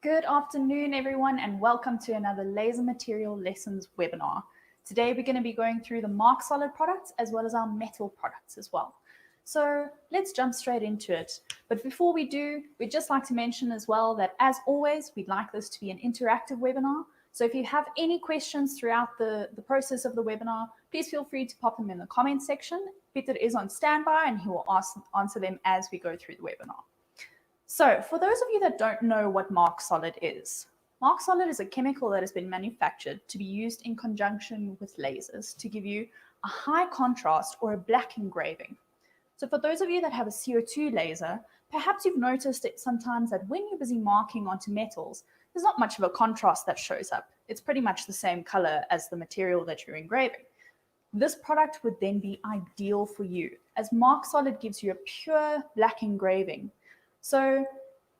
Good afternoon, everyone, and welcome to another Laser Material Lessons webinar. Today, we're going to be going through the MarkSolid products as well as our metal products as well. So let's jump straight into it. But before we do, we'd just like to mention as well that, as always, we'd like this to be an interactive webinar. So if you have any questions throughout the process of the webinar, please feel free to pop them in the comments section. Peter is on standby and he will answer them as we go through the webinar. So for those of you that don't know what MarkSolid is a chemical that has been manufactured to be used in conjunction with lasers to give you a high contrast or a black engraving. So for those of you that have a CO2 laser, perhaps you've noticed it sometimes that when you're busy marking onto metals, there's not much of a contrast that shows up. It's pretty much the same color as the material that you're engraving. This product would then be ideal for you, as MarkSolid gives you a pure black engraving. So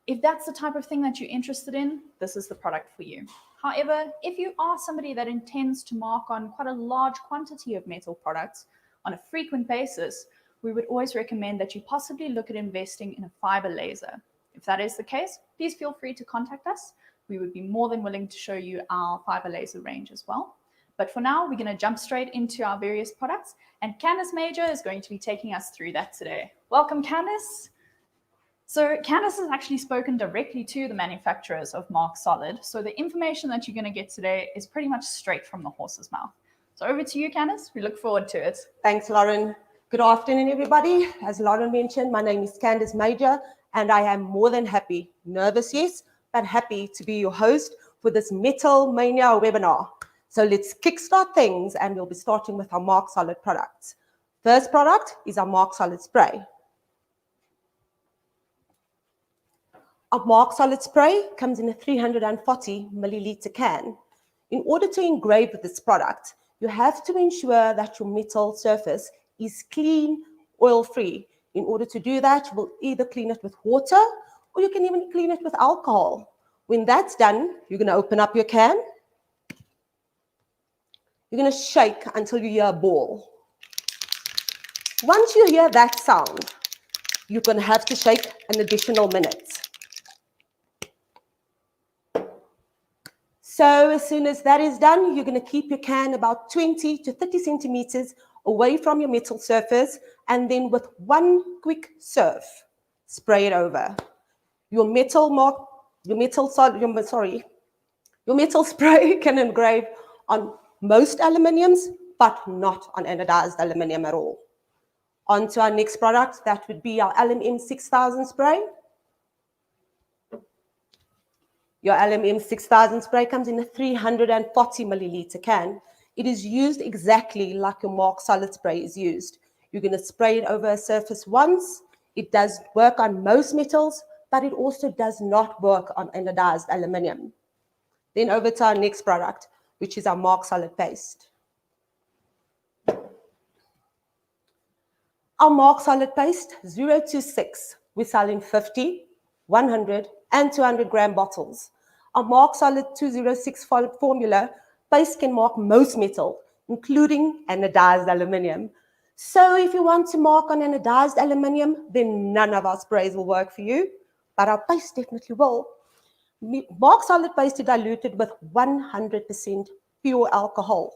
if that's the type of thing that you're interested in, this is the product for you. However, if you are somebody that intends to mark on quite a large quantity of metal products on a frequent basis, we would always recommend that you possibly look at investing in a fiber laser. If that is the case, please feel free to contact us. We would be more than willing to show you our fiber laser range as well. But for now, we're going to jump straight into our various products, and Candice Major is going to be taking us through that today. Welcome, Candice. So Candice has actually spoken directly to the manufacturers of MarkSolid, so the information that you're going to get today is pretty much straight from the horse's mouth. So over to you, Candice. We look forward to it. Thanks, Lauren. Good afternoon, everybody. As Lauren mentioned, my name is Candice Major, and I am more than happy, nervous, yes, but happy to be your host for this Metal Mania webinar. So let's kickstart things, and we'll be starting with our MarkSolid products. First product is our MarkSolid Spray. Our MarkSolid Spray comes in a 340 milliliter can. In order to engrave with this product, you have to ensure that your metal surface is clean, oil-free. In order to do that, we'll either clean it with water or you can even clean it with alcohol. When that's done, you're going to open up your can. You're going to shake until you hear a ball. Once you hear that sound, you're going to have to shake an additional minute. So as soon as that is done, you're going to keep your can about 20 to 30 centimeters away from your metal surface, and then with one quick surf, spray it over. Your metal spray can engrave on most aluminiums, but not on anodized aluminium at all. On to our next product, that would be our LMM6000 Spray. Your LMM6000 Spray comes in a 340 milliliter can. It is used exactly like your MarkSolid Spray is used. You're going to spray it over a surface once. It does work on most metals, but it also does not work on anodized aluminium. Then over to our next product, which is our MarkSolid Paste. Our MarkSolid Paste 0 to 6, we sell in 50, 100, and 200 gram bottles. Our MarkSolid 206 formula paste can mark most metal, including anodized aluminium. So if you want to mark on anodized aluminium, then none of our sprays will work for you, but our paste definitely will. MarkSolid Paste is diluted with 100% pure alcohol.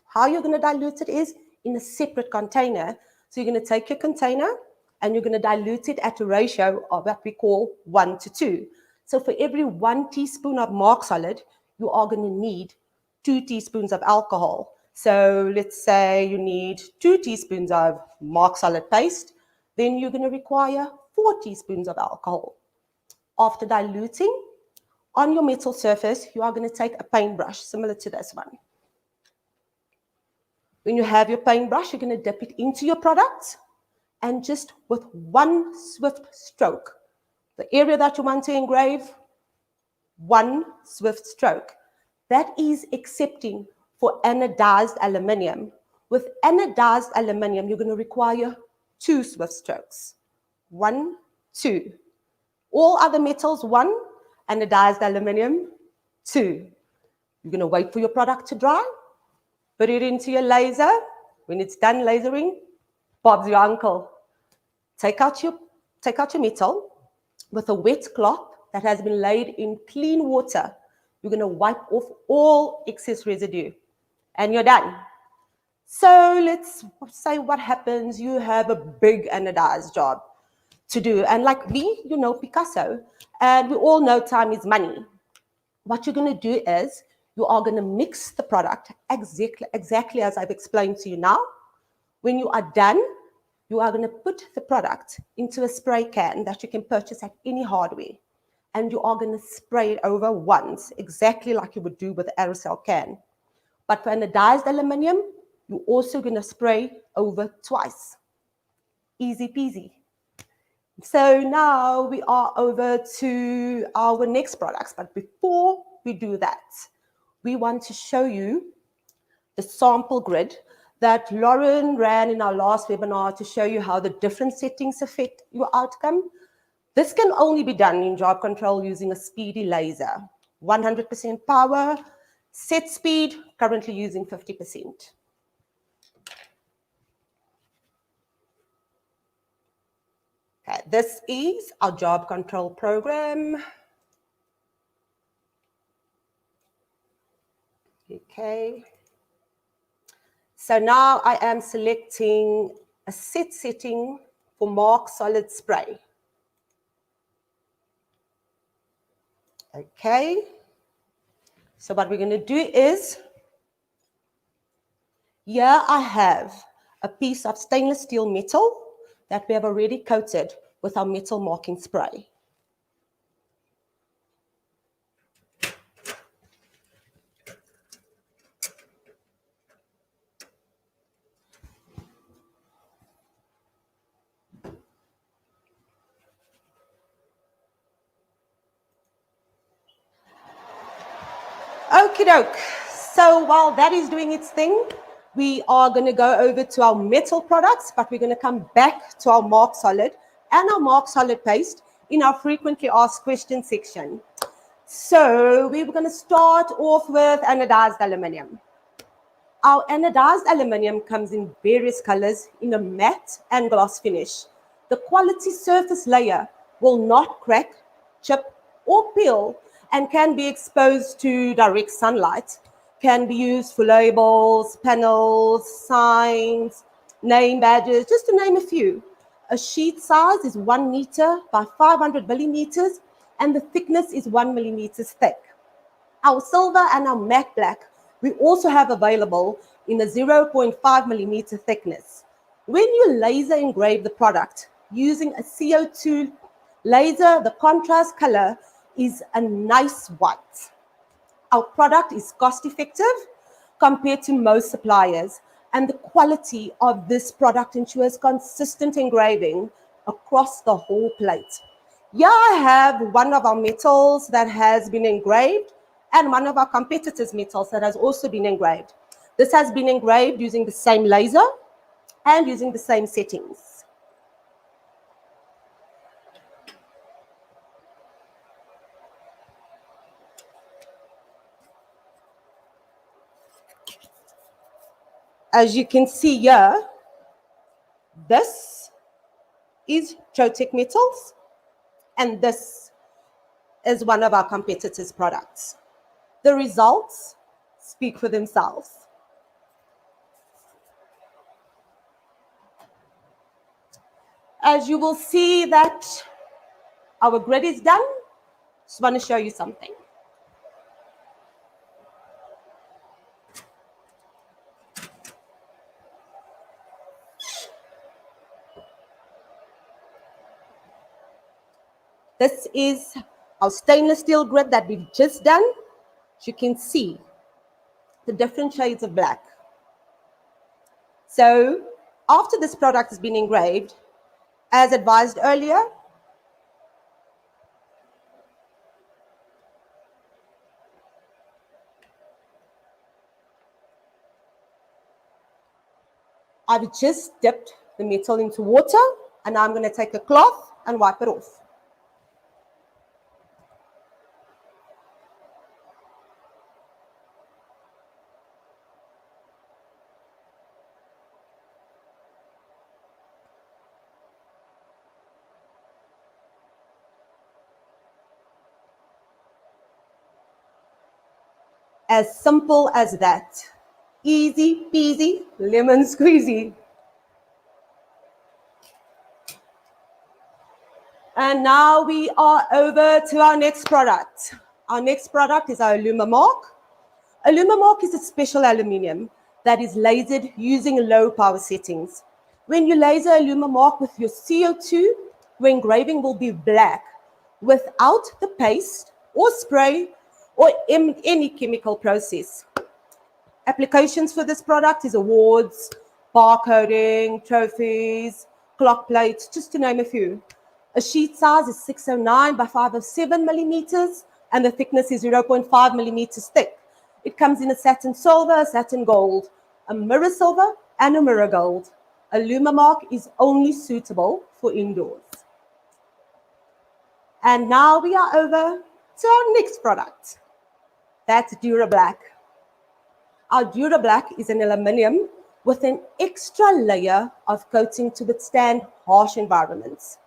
How you're going to dilute it is in a separate container. So you're going to take your container and you're going to dilute it at a ratio of what we call 1 to 2. So for every 1 teaspoon of MarkSolid, you are going to need 2 teaspoons of alcohol. So let's say you need 2 teaspoons of MarkSolid Paste, then you're going to require 4 teaspoons of alcohol. After diluting, on your metal surface, you are going to take a paintbrush similar to this one. When you have your paintbrush, you're going to dip it into your product, and just with one swift stroke, the area that you want to engrave, one swift stroke. That is accepting for anodized aluminium. With anodized aluminium, you're going to require 2 swift strokes. 1, 2. All other metals, 1. Anodized aluminium, 2. You're going to wait for your product to dry. Put it into your laser. When it's done lasering, Bob's your uncle. Take out your metal with a wet cloth that has been laid in clean water. You're going to wipe off all excess residue and you're done. So let's say what happens. You have a big anodized job to do. And like me, you know Picasso, and we all know time is money. What you're going to do is you are going to mix the product exactly as I've explained to you now. When you are done, you are going to put the product into a spray can that you can purchase at any hardware. And you are going to spray it over once, exactly like you would do with the aerosol can. But for anodized aluminium, you're also going to spray over twice. Easy peasy. So now we are over to our next products. But before we do that, we want to show you the sample grid that Lauren ran in our last webinar to show you how the different settings affect your outcome. This can only be done in job control using a speedy laser. 100% power, set speed, currently using 50%. Okay, this is our job control program. Okay. So now I am selecting a set setting for MarkSolid Spray. Okay. So what we're going to do is, here I have a piece of stainless steel metal that we have already coated with our metal marking spray. Okie doke. So while that is doing its thing, we are going to go over to our metal products, but we're going to come back to our MarkSolid and our MarkSolid Paste in our frequently asked questions section. So we're going to start off with anodized aluminium. Our anodized aluminium comes in various colors in a matte and gloss finish. The quality surface layer will not crack, chip, or peel and can be exposed to direct sunlight. Can be used for labels, panels, signs, name badges, just to name a few. A sheet size is 1 meter by 500 millimeters, and the thickness is 1 millimeter thick. Our silver and our matte black we also have available in a 0.5 millimeter thickness. When you laser engrave the product using a CO2 laser, the contrast color is a nice white. Our product is cost effective compared to most suppliers, and the quality of this product ensures consistent engraving across the whole plate. Here I have one of our metals that has been engraved and one of our competitors' metals that has also been engraved. This has been engraved using the same laser and using the same settings. As you can see here, this is Trotec Metals, and this is one of our competitors' products. The results speak for themselves. As you will see that our grid is done, just want to show you something. This is our stainless steel grid that we've just done. As you can see, the different shades of black. So after this product has been engraved, as advised earlier, I've just dipped the metal into water, and now I'm going to take a cloth and wipe it off. As simple as that. Easy peasy, lemon squeezy. And now we are over to our next product. Our next product is our LumaMark. A LumaMark is a special aluminium that is lasered using low power settings. When you laser a LumaMark with your CO2, your engraving will be black without the paste or spray or any chemical process. Applications for this product is awards, barcoding, trophies, clock plates, just to name a few. A sheet size is 609 by 507 millimeters, and the thickness is 0.5 millimeters thick. It comes in a satin silver, satin gold, a mirror silver, and a mirror gold. A LumaMark is only suitable for indoors. And now we are over to our next product. That's DuraBlack. Our DuraBlack is an aluminium with an extra layer of coating to withstand harsh environments.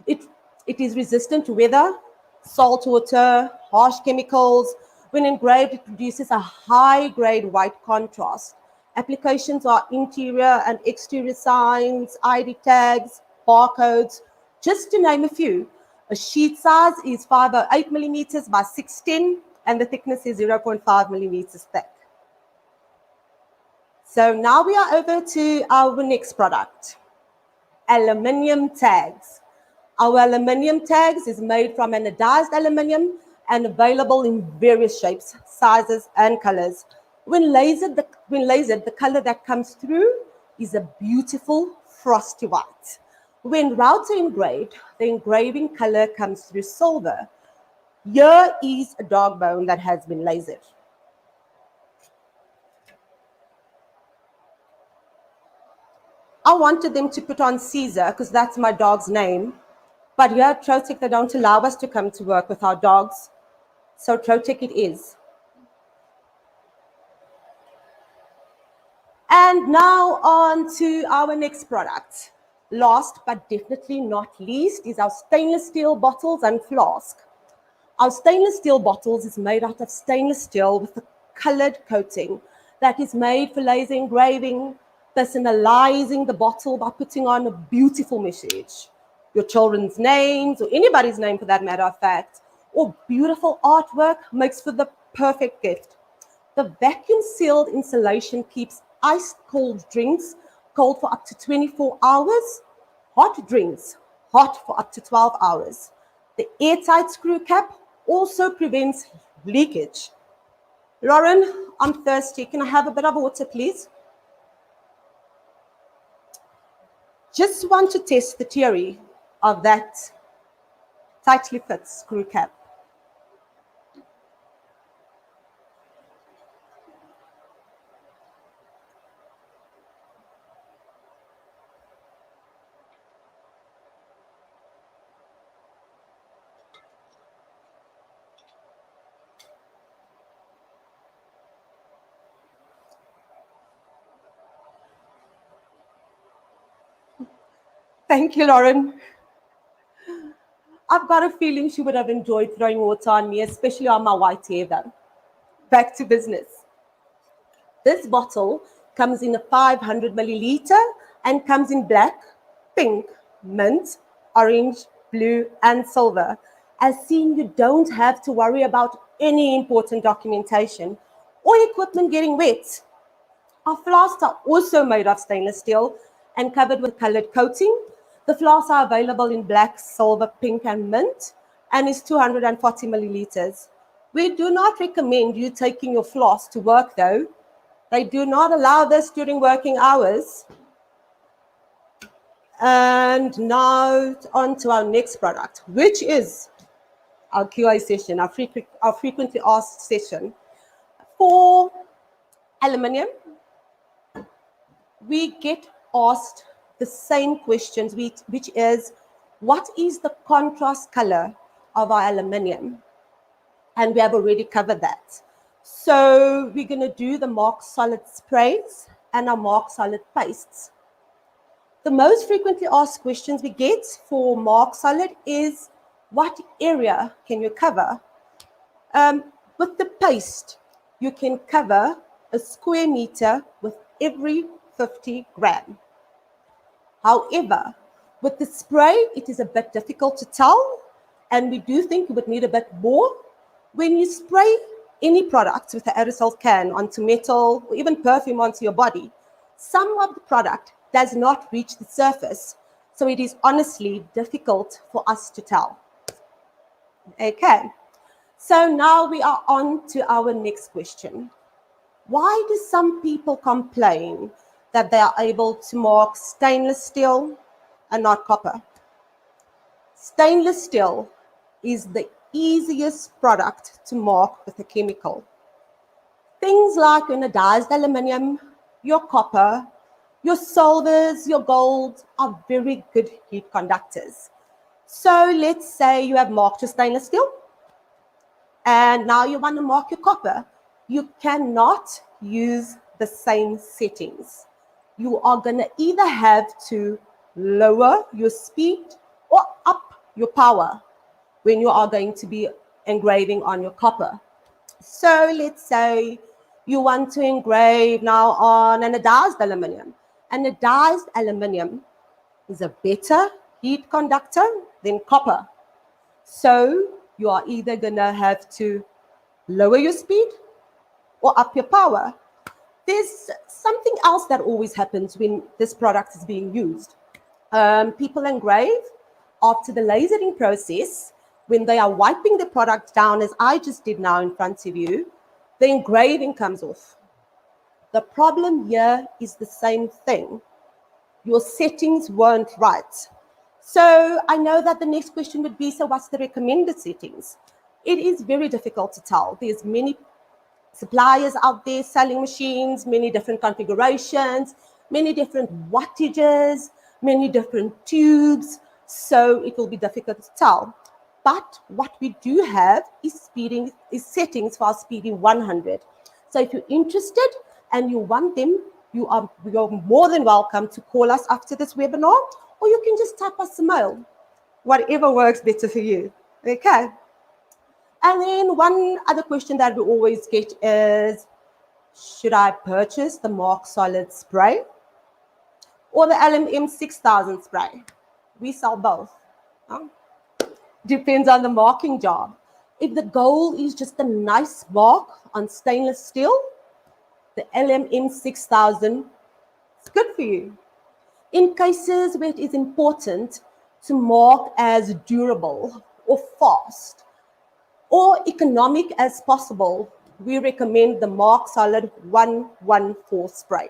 It is resistant to weather, salt water, harsh chemicals. When engraved, it produces a high-grade white contrast. Applications are interior and exterior signs, ID tags, barcodes, just to name a few. A sheet size is 508 millimeters by 610, and the thickness is 0.5 millimeters thick. So now we are over to our next product, Aluminium Tags. Our Aluminium Tags is made from anodized aluminium and available in various shapes, sizes, and colors. When lasered, the color that comes through is a beautiful frosty white. When router engraved, the engraving color comes through silver. Here is a dog bone that has been lasered. I wanted them to put on Caesar because that's my dog's name. But here at Trotec, they don't allow us to come to work with our dogs. So Trotec it is. And now on to our next product. Last but definitely not least is our stainless steel bottles and flask. Our stainless steel bottles is made out of stainless steel with a colored coating that is made for laser engraving, personalizing the bottle by putting on a beautiful message, your children's names or anybody's name for that matter of fact, or beautiful artwork makes for the perfect gift. The vacuum sealed insulation keeps ice cold drinks cold for up to 24 hours, hot drinks hot for up to 12 hours. The airtight screw cap also prevents leakage. Lauren, I'm thirsty. Can I have a bit of water, please? Just want to test the theory of that tightly fit screw cap. Thank you, Lauren. I've got a feeling she would have enjoyed throwing water on me, especially on my white hair though. Back to business. This bottle comes in a 500 milliliter and comes in black, pink, mint, orange, blue, and silver. As seen, you don't have to worry about any important documentation or equipment getting wet. Our flasks are also made of stainless steel and covered with colored coating. The flasks are available in black, silver, pink, and mint, and is 240 milliliters. We do not recommend you taking your flask to work though. They do not allow this during working hours. And now on to our next product, which is our QA session, our frequently asked session. For aluminium, we get asked the same questions, which is, what is the contrast color of our aluminium? And we have already covered that. So we're going to do the MarkSolid Sprays and our MarkSolid Pastes. The most frequently asked questions we get for MarkSolid is, what area can you cover? With the paste, you can cover a square meter with every 50 gram. However, with the spray, it is a bit difficult to tell, and we do think you would need a bit more. When you spray any product with an aerosol can onto metal or even perfume onto your body, some of the product does not reach the surface, so it is honestly difficult for us to tell. Okay, so now we are on to our next question. Why do some people complain that they are able to mark stainless steel and not copper? Stainless steel is the easiest product to mark with a chemical. Things like anodized aluminium, your copper, your silvers, your gold are very good heat conductors. So let's say you have marked your stainless steel and now you want to mark your copper. You cannot use the same settings. You are going to either have to lower your speed or up your power when you are going to be engraving on your copper. So let's say you want to engrave now on anodized aluminium. Anodized aluminium is a better heat conductor than copper. So you are either going to have to lower your speed or up your power. There's something else that always happens when this product is being used. People engrave after the lasering process. When they are wiping the product down, as I just did now in front of you, the engraving comes off. The problem here is the same thing. Your settings weren't right. So I know that the next question would be, so what's the recommended settings? It is very difficult to tell. There's many suppliers out there selling machines, many different configurations, many different wattages, many different tubes. So it will be difficult to tell. But what we do have is settings for our Speedy 100. So if you're interested and you want them, you're more than welcome to call us after this webinar, or you can just type us a mail, whatever works better for you. Okay. And then one other question that we always get is, should I purchase the MarkSolid Spray or the LMM6000 Spray? We sell both. Huh? Depends on the marking job. If the goal is just a nice mark on stainless steel, the LMM6000 is good for you. In cases where it is important to mark as durable or fast or economic as possible, we recommend the MarkSolid 114 Spray.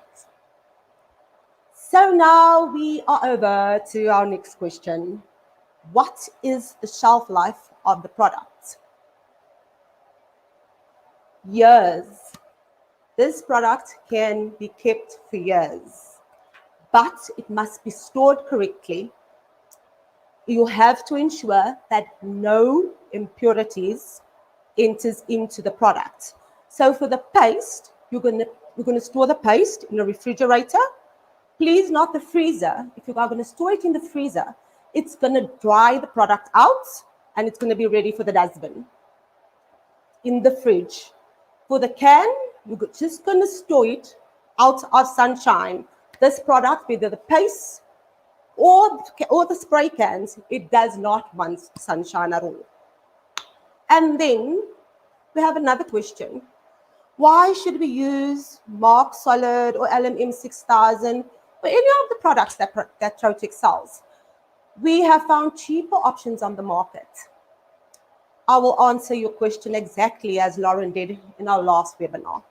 So now we are over to our next question. What is the shelf life of the product? Years. This product can be kept for years, but it must be stored correctly. You have to ensure that no impurities enters into the product. So for the paste, you're going to store the paste in a refrigerator. Please not the freezer. If you are going to store it in the freezer, it's going to dry the product out and it's going to be ready for the dustbin. In the fridge. For the can, you're just going to store it out of sunshine. This product, whether the paste or the spray cans, it does not want sunshine at all. And then we have another question. Why should we use MarkSolid or LMM6000 or any of the products that Trotex sells? We have found cheaper options on the market. I will answer your question exactly as Lauren did in our last webinar.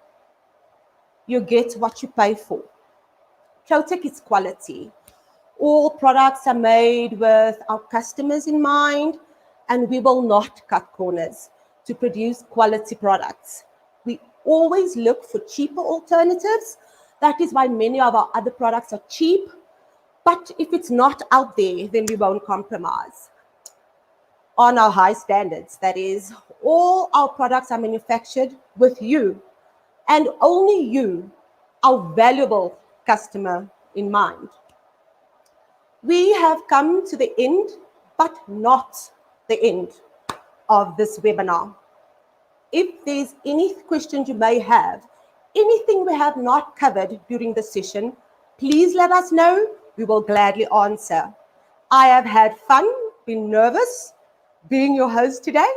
You get what you pay for. Trotex is quality. All products are made with our customers in mind, and we will not cut corners to produce quality products. We always look for cheaper alternatives. That is why many of our other products are cheap. But if it's not out there, then we won't compromise on our high standards. That is, all our products are manufactured with you and only you, our valuable customer, in mind. We have come to the end, but not the end of this webinar. If there's any questions you may have, anything we have not covered during the session, please let us know. We will gladly answer. I have had fun, been nervous, being your host today.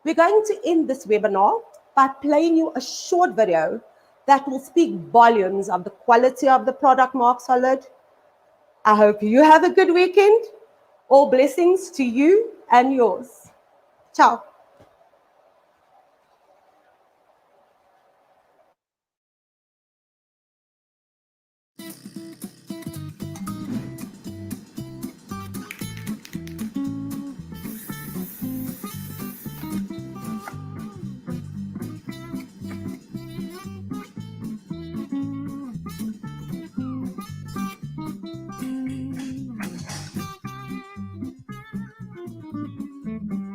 We're going to end this webinar by playing you a short video that will speak volumes of the quality of the product MarkSolid. I hope you have a good weekend. All blessings to you and yours. Ciao.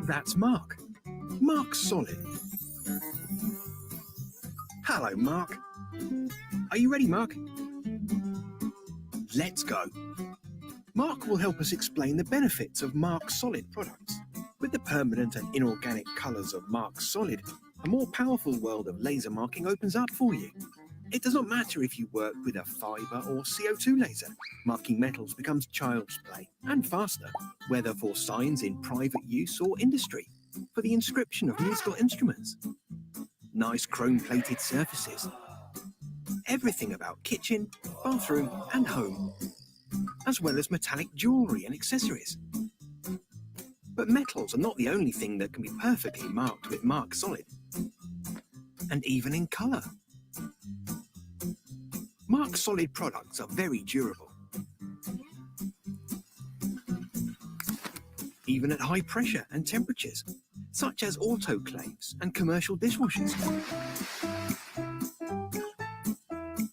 That's Mark. MarkSolid. Hello, Mark. Are you ready, Mark? Let's go. Mark will help us explain the benefits of MarkSolid products. With the permanent and inorganic colours of MarkSolid, a more powerful world of laser marking opens up for you. It does not matter if you work with a fibre or CO2 laser. Marking metals becomes child's play and faster, whether for signs in private use or industry, for the inscription of musical instruments, nice chrome-plated surfaces, everything about kitchen, bathroom and home, as well as metallic jewellery and accessories. But metals are not the only thing that can be perfectly marked with MarkSolid, and even in colour. MarkSolid products are very durable, even at high pressure and temperatures, such as autoclaves and commercial dishwashers.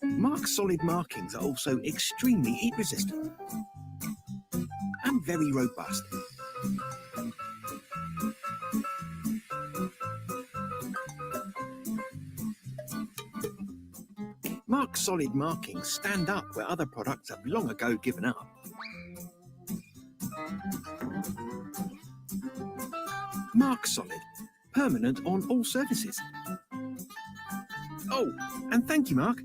MarkSolid markings are also extremely heat resistant and very robust. MarkSolid markings stand up where other products have long ago given up. MarkSolid, permanent on all surfaces. Oh, and thank you, Mark.